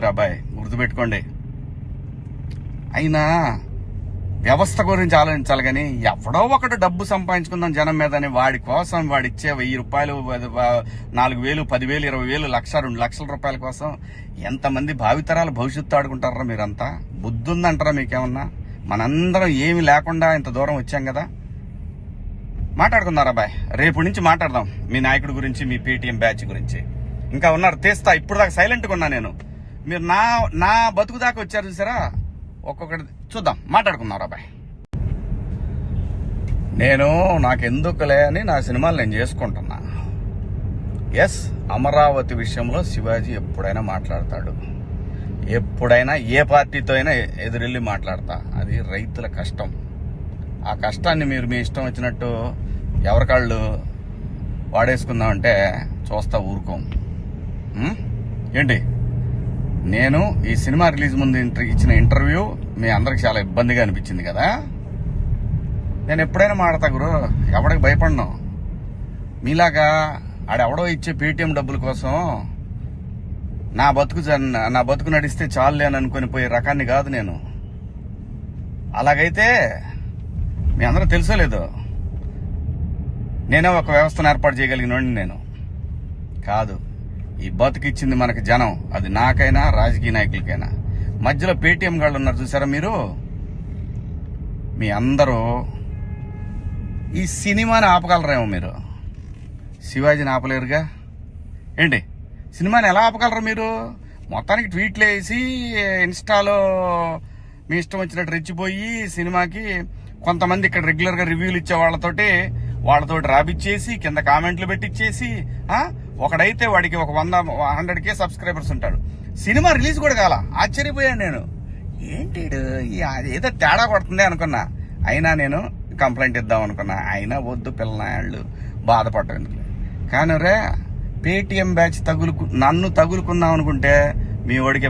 అబ్బాయి గుర్తుపెట్టుకోండి. అయినా వ్యవస్థ గురించి ఆలోచించాలి కానీ ఎవడో ఒకడు డబ్బు సంపాదించుకుందాం జనం మీదని వాడి కోసం వాడిచ్చే 1000 రూపాయలు 4000 10,000 20,000 లక్ష 2 లక్షల రూపాయల కోసం ఎంతమంది భావితరాలు భవిష్యత్తు ఆడుకుంటారా? మీరంతా బుద్ధి ఉందంటారా మీకేమన్నా? మనందరం ఏమి లేకుండా ఇంత దూరం వచ్చాం కదా. మాట్లాడుకుందాం అబ్బాయి, రేపు నుంచి మాట్లాడదాం మీ నాయకుడి గురించి, మీ పేటీఎం బ్యాచ్ గురించి. ఇంకా ఉన్నారు తీస్తా. ఇప్పుడు దాకా సైలెంట్గా ఉన్నా నేను. మీరు నా బతుకు దాకా వచ్చారు చూసారా. ఒక్కొక్కటి చూద్దాం, మాట్లాడుకుందాం అబ్బాయి. నాకెందుకులే అని నా సినిమాలు నేను చేసుకుంటున్నా. ఎస్, అమరావతి విషయంలో శివాజీ ఎప్పుడైనా మాట్లాడతాడు. ఎప్పుడైనా ఏ పార్టీతో అయినా ఎదురెళ్ళి మాట్లాడతా. అది రైతుల కష్టం. ఆ కష్టాన్ని మీరు మీ ఇష్టం వచ్చినట్టు ఎవరికాళ్ళు వాడేసుకుందామంటే చూస్తా ఊరుకోం. ఏంటి, నేను ఈ సినిమా రిలీజ్ ముందు ఇచ్చిన ఇంటర్వ్యూ మీ అందరికి చాలా ఇబ్బందిగా అనిపించింది కదా. నేను ఎప్పుడైనా మాడతా గురు, ఎవడికి భయపడను. మీలాగా ఆడెవడో ఇచ్చే పేటీఎం డబ్బుల కోసం నా బతుకు నడిస్తే చాలులే అని అనుకుని పోయే రకాన్ని కాదు నేను. అలాగైతే మీ అందరూ తెలుసో లేదో, నేనే ఒక వ్యవస్థను ఏర్పాటు చేయగలిగినోడిని నేను కాదు. ఈ బతుకిచ్చింది మనకి జనం, అది నాకైనా రాజకీయ నాయకులకైనా. మధ్యలో పేటీఎం గాళ్ళు ఉన్నారు చూసారా మీరు. మీ అందరూ ఈ సినిమాని ఆపగలరేమో, మీరు శివాజీని ఆపలేరుగా. ఏంటి, సినిమాని ఎలా ఆపగలరు మీరు? మొత్తానికి ట్వీట్లు వేసి ఇన్స్టాలో మీ ఇష్టం వచ్చినట్టు రెచ్చిపోయి సినిమాకి కొంతమంది ఇక్కడ రెగ్యులర్ గా రివ్యూలు ఇచ్చే వాళ్ళతో రాపిచ్చేసి కింద కామెంట్లు పెట్టిచ్చేసి, ఒకడైతే వాడికి ఒక 100K సబ్స్క్రైబర్స్ ఉంటాడు. సినిమా రిలీజ్ కూడా కాల. ఆశ్చర్యపోయాను నేను. ఏంటి ఏదో తేడా కొడుతుంది అనుకున్నా. అయినా నేను కంప్లైంట్ ఇద్దాం అనుకున్నా. అయినా వద్దు పిల్లనాళ్ళు బాధపడటం. కానీ రే, పేటీఎం బ్యాచ్ నన్ను తగులుకుందాం అనుకుంటే మీ వాడికి